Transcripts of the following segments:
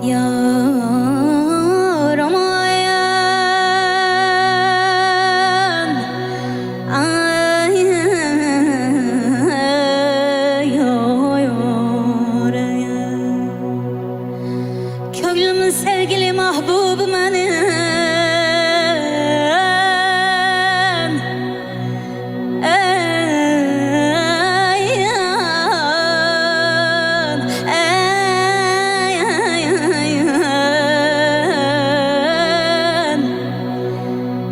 Yaramayan ay Köglümün sevgili mahbubu benim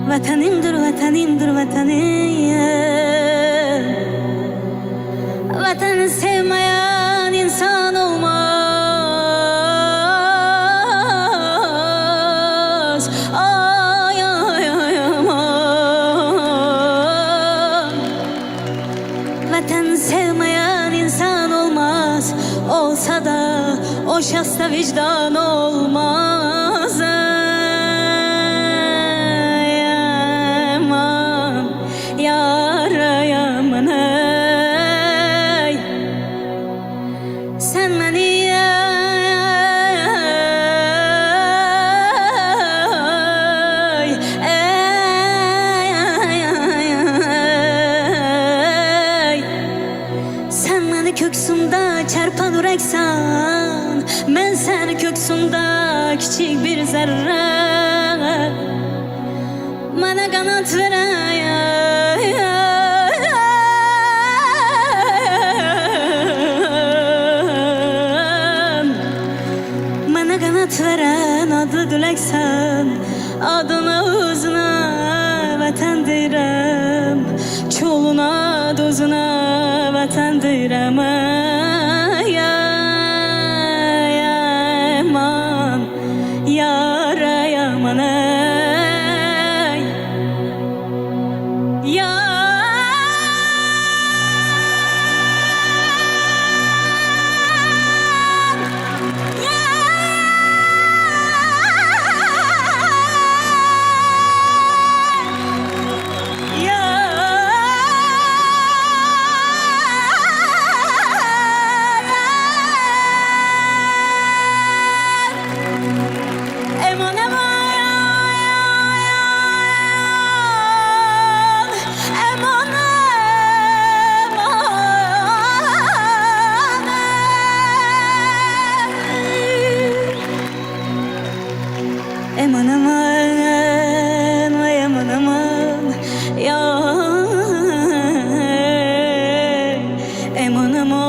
Vatanimdir, vatanimdir, vatanım. Vatanı sevmeyen insan olmaz. Ay, ay, ay, aman. Vatanı sevmeyen insan olmaz. Olsa da o şahsta vicdan olmaz. Sen beni Sen beni köksümde çarpan yüreksen Ben seni köksümde küçük bir zerre Bana kanat vereyim veren adı dileksen adına uzuna vatan direm çoluna dozuna vatan direm yaman yara yaman Eman aman, vay aman aman, ya eman aman,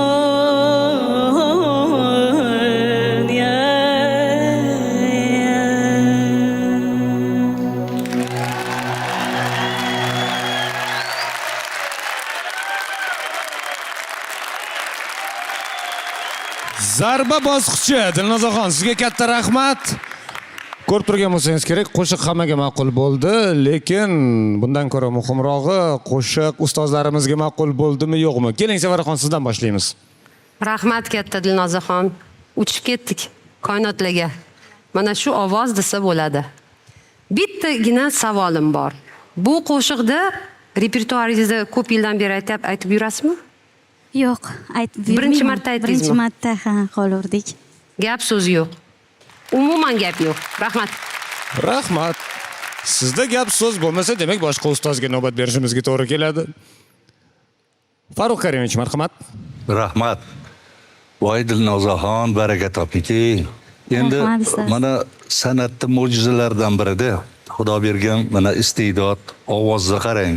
ya Zarba bosqichi Dilnozaxon, sizga katta rahmat. Ko'rib turgan bo'lsangiz kerak, qo'shiq hammaga ma'qul bo'ldi, lekin bundan ko'ra muhimrog'i qo'shiq ustozlarimizga ma'qul bo'ldimi, yo'qmi? Keling, Sevaraxon, sizdan boshlaymiz. Rahmat katta Dilnozaxon. Uchib ketdik koinotlarga. Mana shu ovoz desa bo'ladi. Bittagina savolim bor. Bu qo'shiqda repertuaringizda ko'p yildan beri aytib yurasizmi? Yo'q, aytib yurmayman. Birinchi marta aytdingizmi? Birinchi marta qolurdik. Gap so'z yo'q. Umuman gap yo'q. Rahmat. Rahmat. Sizda gap so'z bo'lmasa, demak boshqa ustozga navbat berishimizga to'g'ri keladi. Farruh Karimович, marhamat. Rahmat. Voy Dilnozaxon, baraka toping. Endi mana san'atda mo'jizalardan birida Xudo bergan mana iste'dod, ovozni qarang.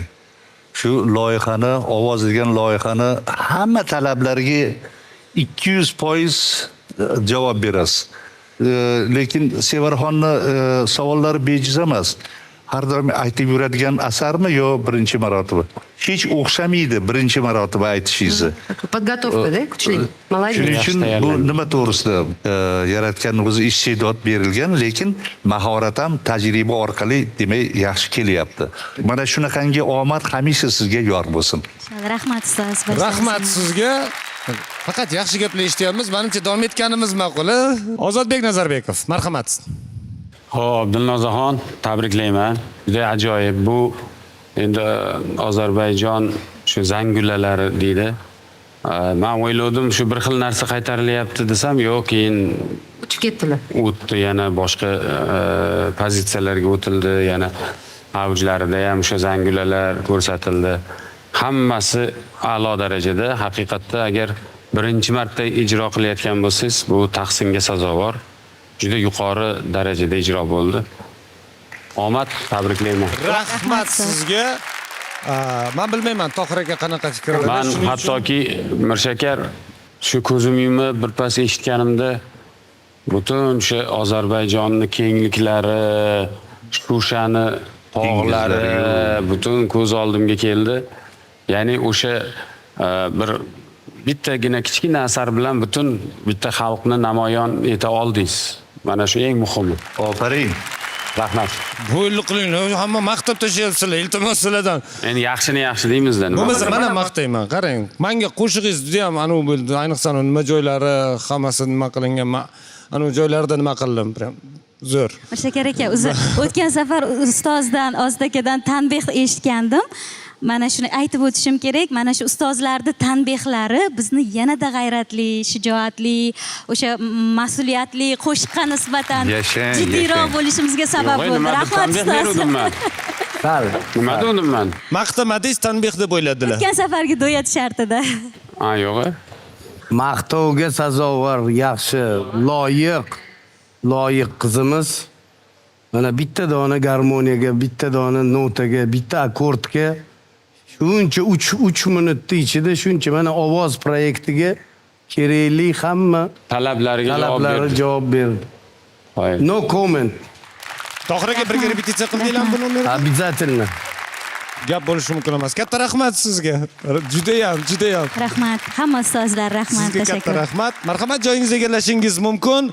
Shu loyihani, ovoz degan loyihani hamma talablariga 200% javob berasiz. Lekin Sevaraxonni savollari bejiz emas. Har doim aytib yuradigan asarmi yo birinchi marotaba? Hech o'xshamaydi birinchi marotaba aytishingizni. Podgotovkada kuchli. Молодец. Shuning uchun bu nima to'g'risida yaratgan o'zi iste'dod berilgan, lekin mahorat ham tajriba orqali demak yaxshi kelyapti. Mana shunaqangi omad hamisha sizga yor bo'lsin. Rahmat ustoz. Rahmat sizga. Faqat yaxshi gaplar eshityapmiz. Menimcha davom etganimiz ma'qul. Ozodbek Nazarbekov, marhamat. Xo'p, Dilnozaxon, tabriklayman. Juda ajoyib. Bu endi Ozarbayjon shu zangulalari deydi. Men o'yladim shu bir xil narsa qaytarilyapti desam, yo'q, keyin Uchib ketdilar. o'tdi, yana boshqa pozitsiyalarga o'tildi, yana avjlarida ham o'sha zangulalar ko'rsatildi. Hammasi a'lo darajada. Haqiqatda agar birinchi marta ijro qilayotgan bo'lsangiz, bu tahsinga sazovor. Juda yuqori darajada ijro bo'ldi. Omad, tabriklayman. Rahmat sizga. Men bilmayman Tohir aka qanaqa fikr qiladi. Man hattoki Mirshakar shu ko'zim yumib birpas eshitganimda butun o'sha Ozarbayjonni kengliklari, Shushani tog'lari butun ko'z oldimga keldi. Ya'ni o'sha bir bittagina kichkina asar bilan butun bitta xalqni namoyon eta oldingiz. Mana shu eng muhimi. Ofarin. Rahmat. Bo'yli qiling, hamma maqtab tashlayapsizlar, iltimos sizlardan. Endi yaxshini yaxshi deymizda. Bo'lmasa men ham maqtayman. Qarang, menga qo'shig'ingiz juda ham anu bo'ldi. Ayniqsa nima joylari, hammasi nima qilingan, anu joylarda nima qildim, prям zo'r. Mirshakar aka, o'tgan safar ustozdan, Ozod akadan tanbeh eshitgandim. Mana shuni aytib o'tishim kerak. Mana shu ustozlarning tanbehlari bizni yanada g'ayratli, shijoatli, o'sha mas'uliyatli qo'shiqqa nisbatan Yashang, jiddiyroq yashang. bo'lishimizga sabab bo'ldi. Rahmat ustoz. Nima dedim men? Maqtamadingiz, tanbeh deb o'yladilar. O'tgan safargi duet shartida. Yo'q. Maqtovga sazovor, yaxshi, loyiq qizimiz. Mana bitta dona garmoniyaga, bitta dona notaga, bitta akkordga shuncha 3 minutning ichida shuncha mana ovoz proyektiga kerakli hamma Talablariga javob berdi. No comment. Tohir aka birga repetitsiya qildinglarmi buni? Обязательно. Gap bo'lishi mumkin emas. Katta rahmat sizga. Juda ham. Rahmat. Hamma ustozlar rahmat, Sizga katta tashakkur. rahmat. Marhamat, joyingizni egallashingiz mumkin.